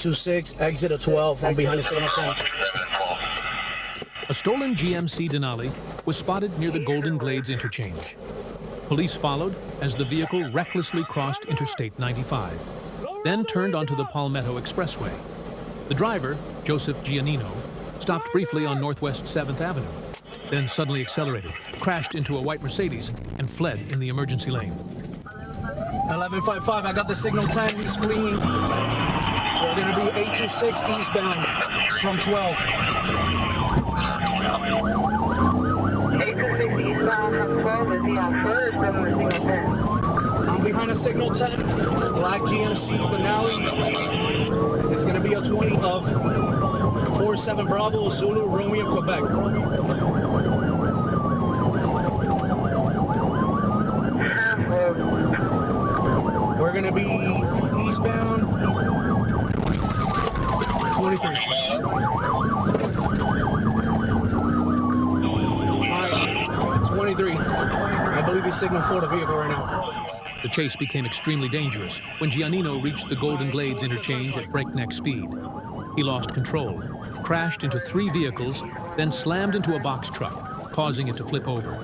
826, exit of 12. I'm behind the signal 10. A stolen GMC Denali was spotted near the Golden Glades interchange. Police followed as the vehicle recklessly crossed Interstate 95, then turned onto the Palmetto Expressway. The driver, Joseph Giannino, stopped briefly on Northwest 7th Avenue, then suddenly accelerated, crashed into a white Mercedes, and fled in the emergency lane. 1155, I got the signal 10, he's fleeing. We're gonna be 826 eastbound from 12. 826 eastbound from 12 is the first from the signal 10. I'm behind a signal 10, black GMC Denali. It's gonna be a 20 of 47 Bravo, Zulu, Romeo, Quebec. We're gonna be eastbound 23. Alright, 23. I believe he's signal for the vehicle right now. The chase became extremely dangerous when Giannino reached the Golden Glades interchange at breakneck speed. He lost control, crashed into 3 vehicles, then slammed into a box truck, causing it to flip over.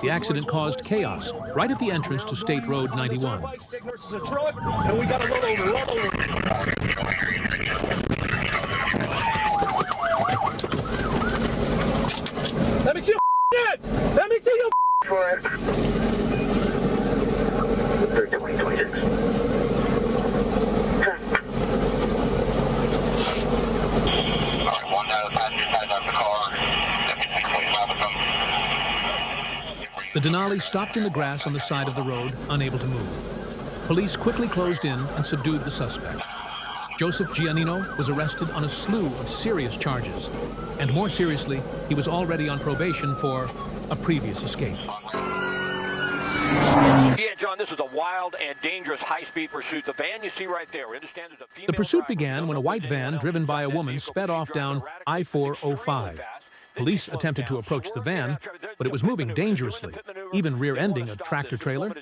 The accident caused chaos right at the entrance to State Road 91. And we gotta roll over. Let me see your head! Let me see your For 1326. The Denali stopped in the grass on the side of the road, unable to move. Police quickly closed in and subdued the suspect. Joseph Giannino was arrested on a slew of serious charges, and more seriously, he was already on probation for a previous escape. Yeah, John, this is a wild and dangerous high-speed pursuit. The van you see right there, we understand there's a female. The pursuit driver. began when a white van driven by a woman sped off down I-405. Police attempted to approach the van, but it was moving dangerously, even rear-ending a tractor-trailer.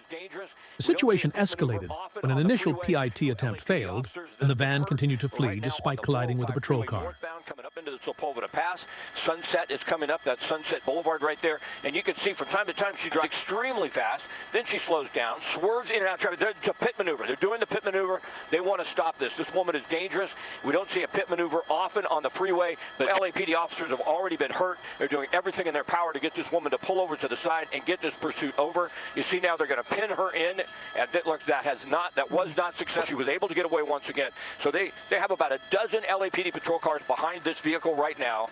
The situation escalated when an initial PIT attempt failed, and the van continued to flee despite colliding with a patrol car. Coming up into the Sepulveda Pass. Sunset is coming up, that Sunset Boulevard right there, and you can see from time to time she drives extremely fast, then she slows down, swerves in and out of traffic. It's a pit maneuver. They're doing the pit maneuver. They want to stop this. This woman is dangerous. We don't see a pit maneuver often on the freeway. The LAPD officers have already been hurt. They're doing everything in their power to get this woman to pull over to the side and get this pursuit over. You see now they're going to pin her in, and that was not successful. She was able to get away once again. So they have about a dozen LAPD patrol cars behind this vehicle right now.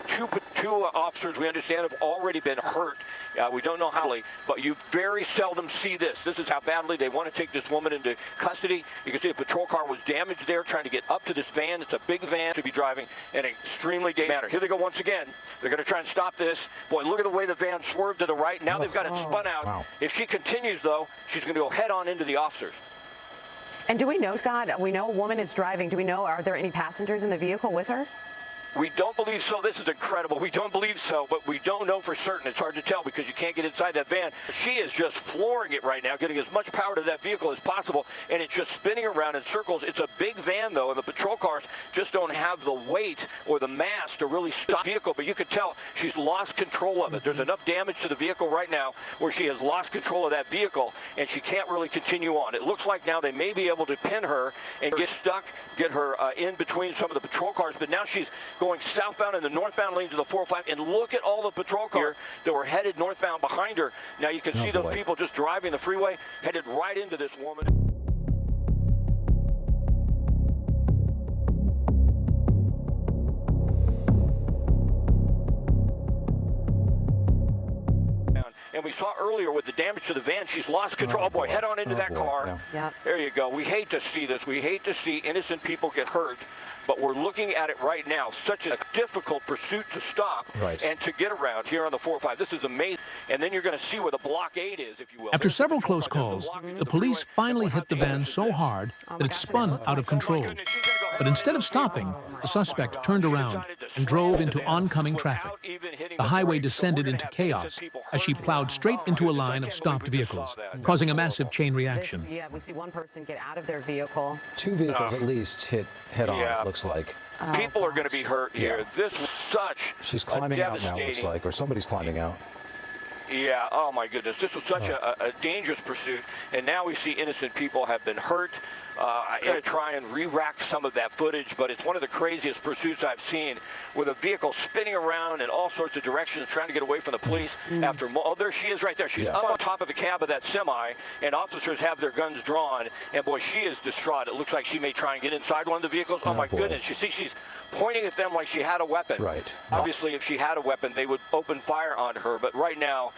Two officers, we understand, have already been hurt. We don't know how, but you very seldom see this. This is how badly they want to take this woman into custody. You can see a patrol car was damaged there trying to get up to this van. It's a big van to be driving in an extremely dangerous manner. Here they go once again. They're going to try and stop this. Boy, look at the way the van swerved to the right. Now they've got it spun out. Wow. If she continues, though, she's going to go head on into the officers. And do we know, Scott, we know a woman is driving. Do we know, are there any passengers in the vehicle with her? We don't believe so. This is incredible. We don't believe so, but we don't know for certain. It's hard to tell because you can't get inside that van. She is just flooring it right now, getting as much power to that vehicle as possible, and it's just spinning around in circles. It's a big van, though, and the patrol cars just don't have the weight or the mass to really stop the vehicle, but you could tell she's lost control of it. There's enough damage to the vehicle right now where she has lost control of that vehicle, and she can't really continue on. It looks like now they may be able to pin her and get stuck, get her in between some of the patrol cars, but now she's going southbound in the northbound lanes of the 405, and look at all the patrol cars that were headed northbound behind her. Now you can see those people just driving the freeway, headed right into this woman. And we saw earlier with the damage to the van, she's lost control. Oh boy, head on into that car. Yeah. There you go. We hate to see this. We hate to see innocent people get hurt. But we're looking at it right now. Such a difficult pursuit to stop and to get around here on the 405. This is amazing. And then you're going to see where the blockade is, if you will. After several close calls, the police finally hit the van so hard that it spun out of control. But instead of stopping, the suspect turned around and drove into oncoming traffic. The highway descended into chaos as she plowed straight into a line of stopped vehicles, causing a massive chain reaction. Yeah, we see one person get out of their vehicle. 2 vehicles at least hit head-on, Yeah. it looks like. People are going to be hurt here. Yeah. This was such She's a climbing out now, devastating... looks like, or somebody's climbing out. Yeah, oh my goodness. This was such a dangerous pursuit, and now we see innocent people have been hurt. I'm going to try and re-rack some of that footage, but it's one of the craziest pursuits I've seen, with a vehicle spinning around in all sorts of directions trying to get away from the police after... Oh, there she is right there. She's up on top of the cab of that semi, and officers have their guns drawn, and boy, she is distraught. It looks like she may try and get inside one of the vehicles. Oh my goodness. You see, she's pointing at them like she had a weapon. Right. Obviously, if she had a weapon, they would open fire on her, but right now,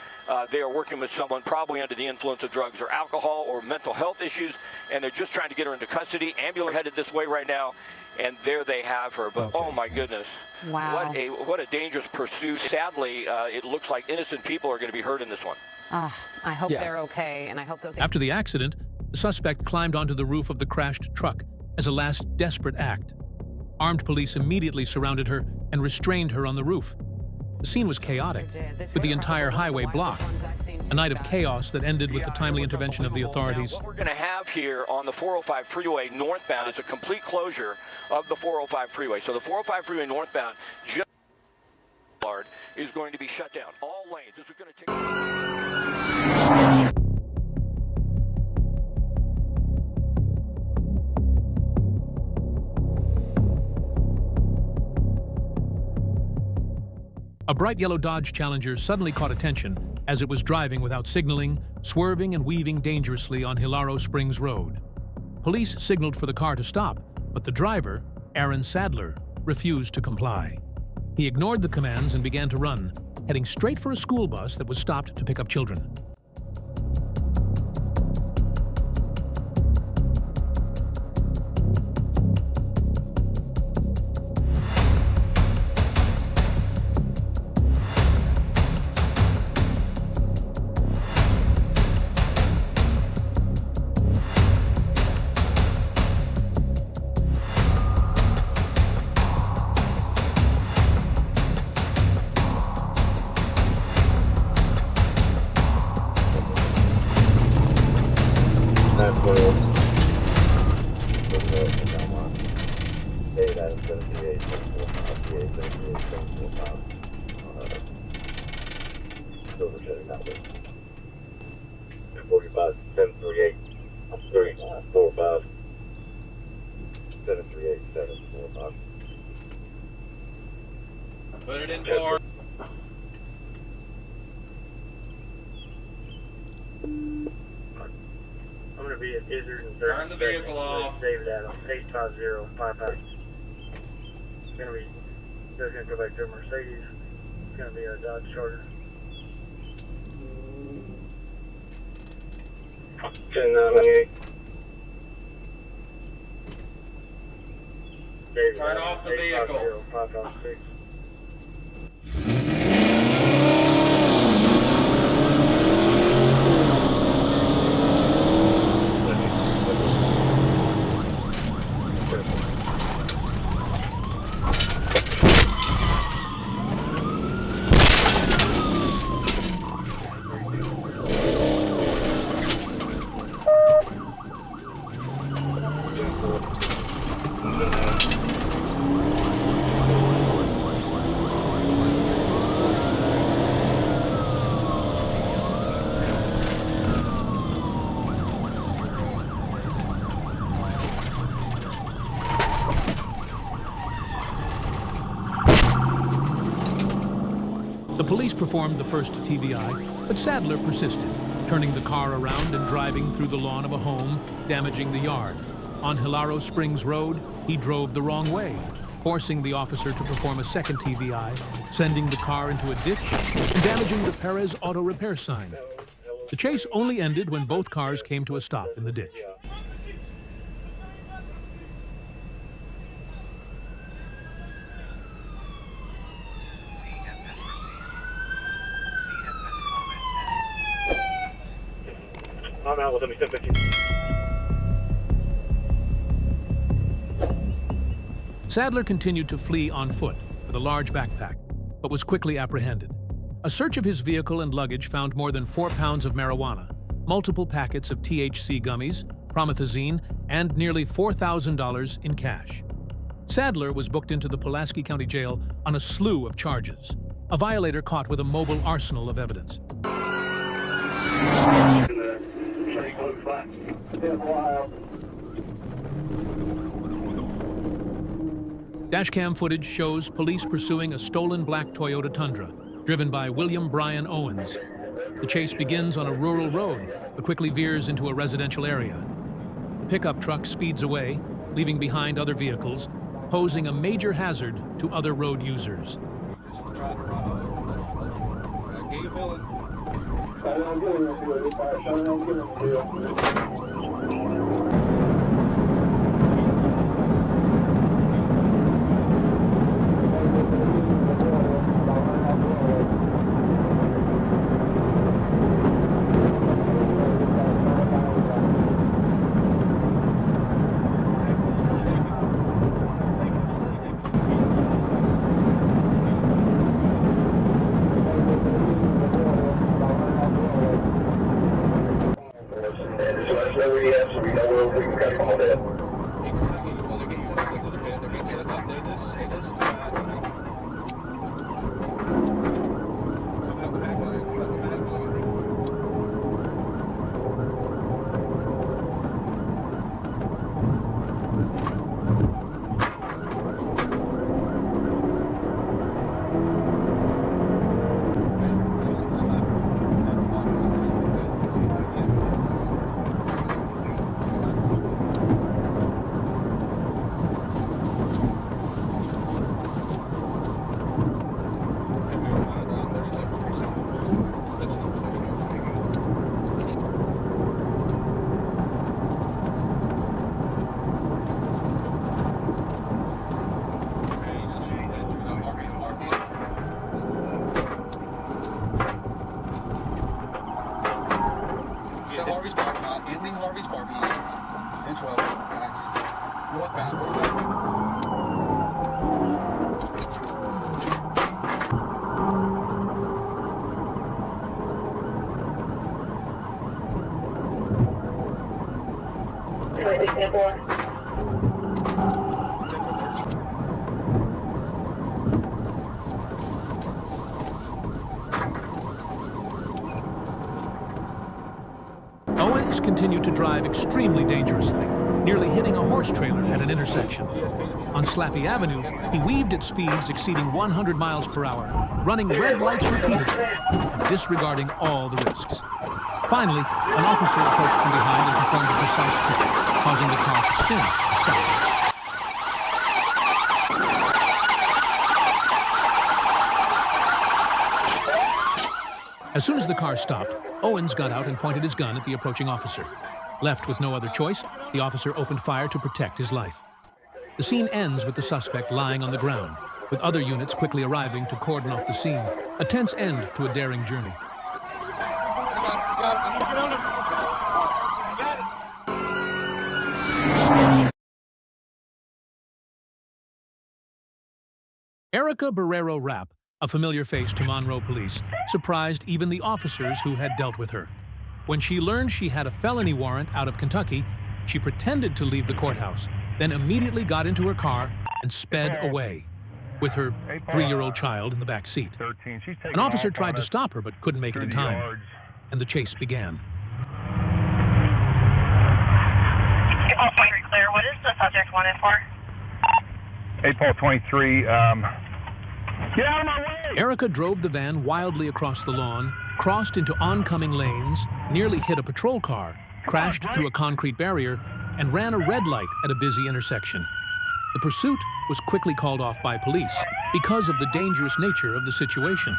they are working with someone probably under the influence of drugs or alcohol or mental health issues, and they're just trying to get her into custody. Ambulance headed this way right now, and there they have her. But oh my goodness, wow, what a dangerous pursuit. Sadly, it looks like innocent people are going to be hurt in this one. I hope they're okay, and I hope those... After the accident, the suspect climbed onto the roof of the crashed truck as a last desperate act. Armed police immediately surrounded her and restrained her on the roof. The scene was chaotic, with the entire highway blocked. A night of chaos that ended with the timely intervention of the authorities. Now, what we're going to have here on the 405 freeway northbound is a complete closure of the 405 freeway. So the 405 freeway northbound just is going to be shut down. All lanes. This is going to take... A bright yellow Dodge Challenger suddenly caught attention as it was driving without signaling, swerving and weaving dangerously on Hilaro Springs Road. Police signaled for the car to stop, but the driver, Aaron Sadler, refused to comply. He ignored the commands and began to run, heading straight for a school bus that was stopped to pick up children. Put it in for. I'm going to be at Izzard and Turn the vehicle off. David Adams, 85055. It's going to be, they're going to go back to a Mercedes. It's going to be a Dodge Charger. 1098. Turn off the vehicle. 556. The police performed the first TBI, but Sadler persisted, turning the car around and driving through the lawn of a home, damaging the yard. On Hilaro Springs Road, he drove the wrong way, forcing the officer to perform a second TBI, sending the car into a ditch and damaging the Perez Auto Repair sign. The chase only ended when both cars came to a stop in the ditch. I'm out with him. He's 1050. Sadler continued to flee on foot with a large backpack, but was quickly apprehended. A search of his vehicle and luggage found more than 4 pounds of marijuana, multiple packets of THC gummies, promethazine, and nearly $4,000 in cash. Sadler was booked into the Pulaski County Jail on a slew of charges, a violator caught with a mobile arsenal of evidence. Dashcam footage shows police pursuing a stolen black Toyota Tundra, driven by William Brian Owens. The chase begins on a rural road, but quickly veers into a residential area. The pickup truck speeds away, leaving behind other vehicles, posing a major hazard to other road users. Owens continued to drive extremely dangerously, nearly hitting a horse trailer at an intersection. On Slappy Avenue, he weaved at speeds exceeding 100 miles per hour, running red lights repeatedly and disregarding all the risks. Finally, an officer approached from behind and performed a precise pick, causing the car to spin and stop. As soon as the car stopped, Owens got out and pointed his gun at the approaching officer. Left with no other choice, the officer opened fire to protect his life. The scene ends with the suspect lying on the ground, with other units quickly arriving to cordon off the scene, a tense end to a daring journey. Erica Barrero Rapp, a familiar face to Monroe police, surprised even the officers who had dealt with her. When she learned she had a felony warrant out of Kentucky, she pretended to leave the courthouse, then immediately got into her car and sped away, with her 3-year-old child in the back seat. An officer tried to stop her but couldn't make it in time, and the chase began. Paul 23 clear. What is the subject wanted for? 8 Paul 23, get out of my way! Erica drove the van wildly across the lawn, crossed into oncoming lanes, nearly hit a patrol car, crashed through a concrete barrier, and ran a red light at a busy intersection. The pursuit was quickly called off by police because of the dangerous nature of the situation.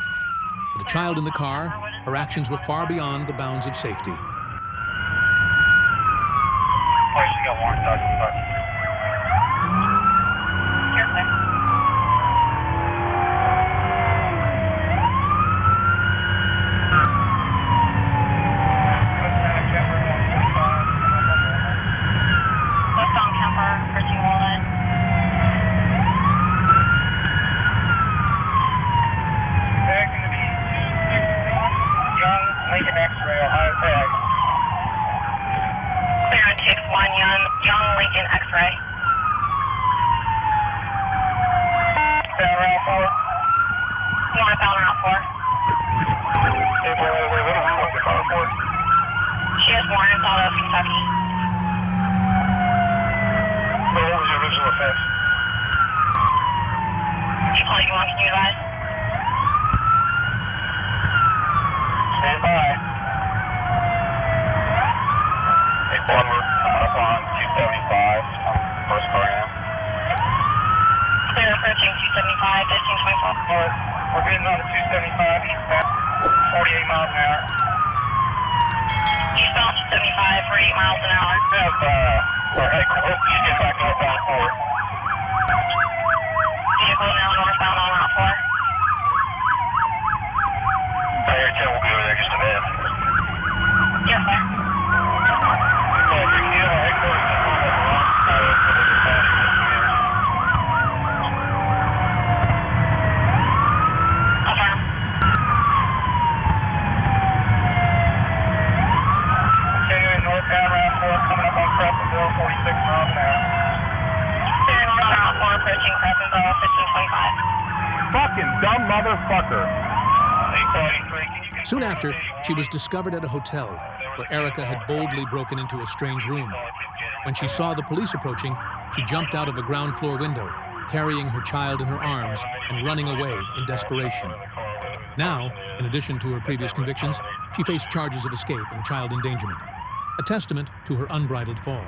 With a child in the car, her actions were far beyond the bounds of safety. Lincoln X-ray, Ohio Tag. Clear on 261, young Lincoln X-ray. Route 4. Northbound Route 4. Hey, boy, what are we the car for? She was born in South Kentucky. What was your original offense? You calling you on, can you advise? Stand by. Hey, boy, we're coming up on 275 on first car now. Clear approaching 275, 1524. We're getting on to 275, eastbound, 48 miles an hour. Eastbound 275, 48 miles an hour. We have, our headquarters, you get back northbound 4. Vehicle now northbound on Route 4. Fire 10 will be over there just a minute. Yes, sir. Coming up on Crescentville, 46 miles an hour. Steering on Route 4, approaching Crescentville, 1525. Fucking dumb motherfucker. Soon after, she was discovered at a hotel where Erica had boldly broken into a strange room. When she saw the police approaching, she jumped out of a ground floor window, carrying her child in her arms and running away in desperation. Now, in addition to her previous convictions, she faced charges of escape and child endangerment, a testament to her unbridled fall.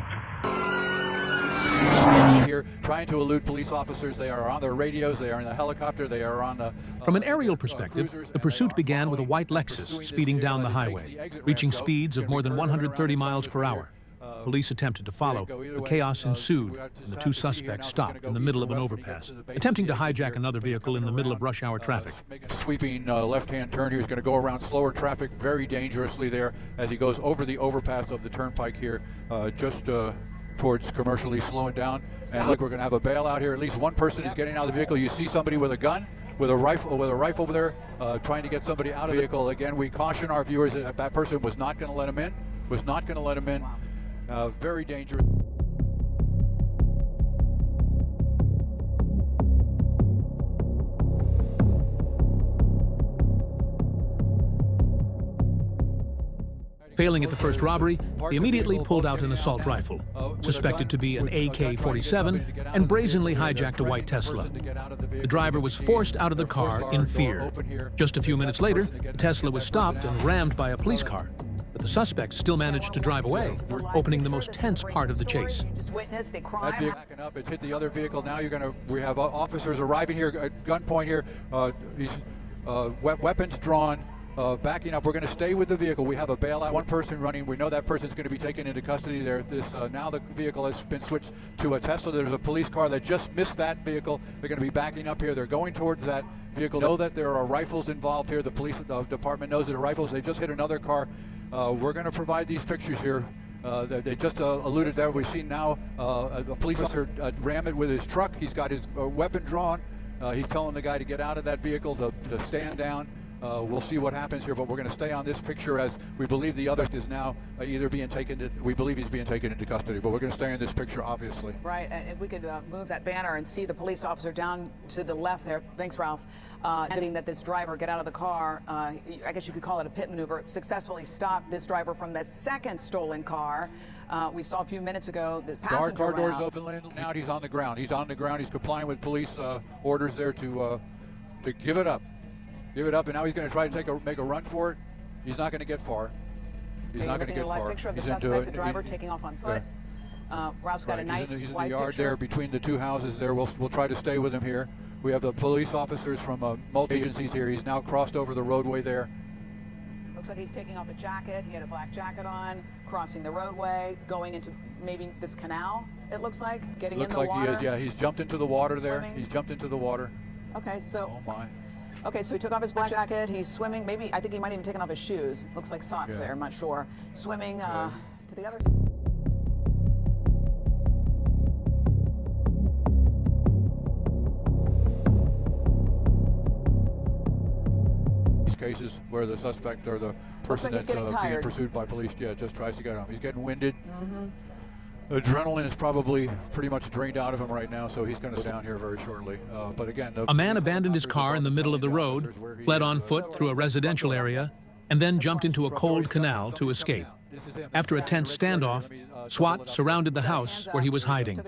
Here, trying to elude police officers. They are on their radios, they are in the helicopter, they are on the... From an aerial perspective, the pursuit began with a white Lexus speeding down the highway, reaching speeds of more than 130 miles per hour. Police attempted to follow, but chaos ensued, and the two suspects stopped in the middle of an overpass, attempting to hijack another vehicle in the middle of rush hour traffic. Sweeping left-hand turn here. He's going to go around slower traffic very dangerously there as he goes over the overpass of the turnpike here, just towards commercially slowing down. And look, we're going to have a bailout here. At least one person is getting out of the vehicle. You see somebody with a gun, with a rifle over there, trying to get somebody out of the vehicle. Again, we caution our viewers that that person was not going to let him in. Very dangerous. Failing at the first robbery, he immediately pulled out an assault rifle, suspected to be an AK-47, and brazenly hijacked a white Tesla. The driver was forced out of the car in fear. Just a few minutes later, the Tesla was stopped and rammed by a police car. But the suspect still managed to drive away, opening the most tense part of the chase. That vehicle backing up, it's hit the other vehicle. Now we have officers arriving here at gunpoint here. Weapons drawn, backing up. We're going to stay with the vehicle. We have a bailout, one person running. We know that person's going to be taken into custody there. Now the vehicle has been switched to a Tesla. There's a police car that just missed that vehicle. They're going to be backing up here. They're going towards that vehicle. Know that there are rifles involved here. The police department knows there are rifles. They just hit another car. We're going to provide these pictures here. They just alluded there. We've seen now a police officer ram it with his truck. He's got his weapon drawn. He's telling the guy to get out of that vehicle, to stand down. We'll see what happens here, but we're going to stay on this picture as we believe the other is now either being taken. We believe he's being taken into custody, but we're going to stay on this picture, obviously. Right, and if we could move that banner and see the police officer down to the left there. Thanks, Ralph. Demanding that this driver get out of the car. I guess you could call it a pit maneuver. Successfully stopped this driver from the second stolen car. We saw a few minutes ago the passenger car doors open. Now he's on the ground. He's on the ground. He's complying with police orders there to give it up. Give it up, and now he's going to try to make a run for it. He's not going to get far. He's not going to get far. Picture of the suspect, the driver taking off on foot. Ralph's got a nice he's in wide the yard picture. there between the two houses there. We'll try to stay with him here. We have the police officers from multi-agencies here. He's now crossed over the roadway there. Looks like he's taking off a jacket. He had a black jacket on, crossing the roadway, going into maybe this canal, it looks like, getting in the water. Looks like he is, yeah. He's jumped into the water there. He's jumped into the water. Okay, so... Oh, my. Okay, so he took off his black jacket. He's swimming. Maybe, I think he might even taken off his shoes. Looks like socks there, I'm not sure. Swimming to the other side. cases where the suspect or the person like he's that's getting being tired. pursued by police, just tries to get him. He's getting winded. Adrenaline is probably pretty much drained out of him right now, so he's going to go down here very shortly. But again, A man abandoned his car in the middle of the road, fled on foot through a residential area, and then jumped into a cold canal to escape. After a tense standoff, SWAT surrounded the house where he was hiding.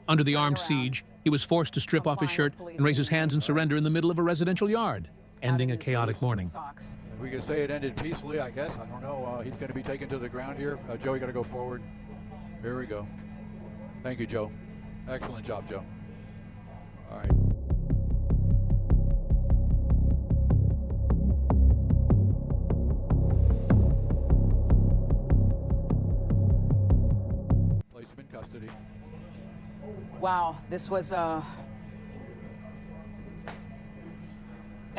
Under the armed siege, he was forced to strip off his shirt and raise his hands in surrender in the middle of a residential yard, ending a chaotic morning. We can say it ended peacefully, I guess. I don't know. He's going to be taken to the ground here. Joe, you got to go forward. Here we go. Thank you, Joe. Excellent job, Joe. All right. Place him in custody. Wow, this was an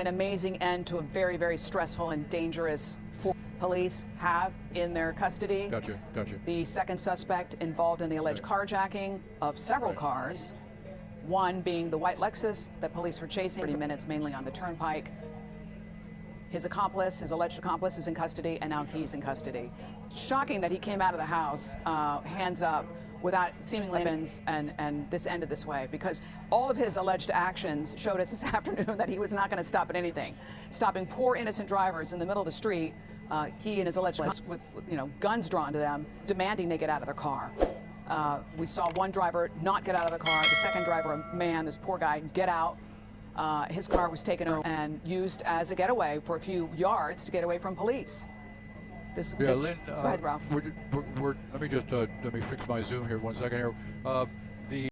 amazing end to a very, very stressful and dangerous. Police have in their custody Gotcha. the second suspect involved in the alleged carjacking of several cars, one being the white Lexus that police were chasing 30 minutes, mainly on the turnpike. His accomplice, his alleged accomplice, is in custody, and now he's in custody. Shocking that he came out of the house, hands up, without seemingly and this ended this way, because all of his alleged actions showed us this afternoon that he was not going to stop at anything. Stopping poor innocent drivers in the middle of the street, he and his alleged with guns drawn to them, demanding they get out of their car. We saw one driver not get out of the car, the second driver, a man, this poor guy, get out. His car was taken over and used as a getaway for a few yards to get away from police. Lynn, go ahead, Ralph. let me fix my zoom here 1 second here.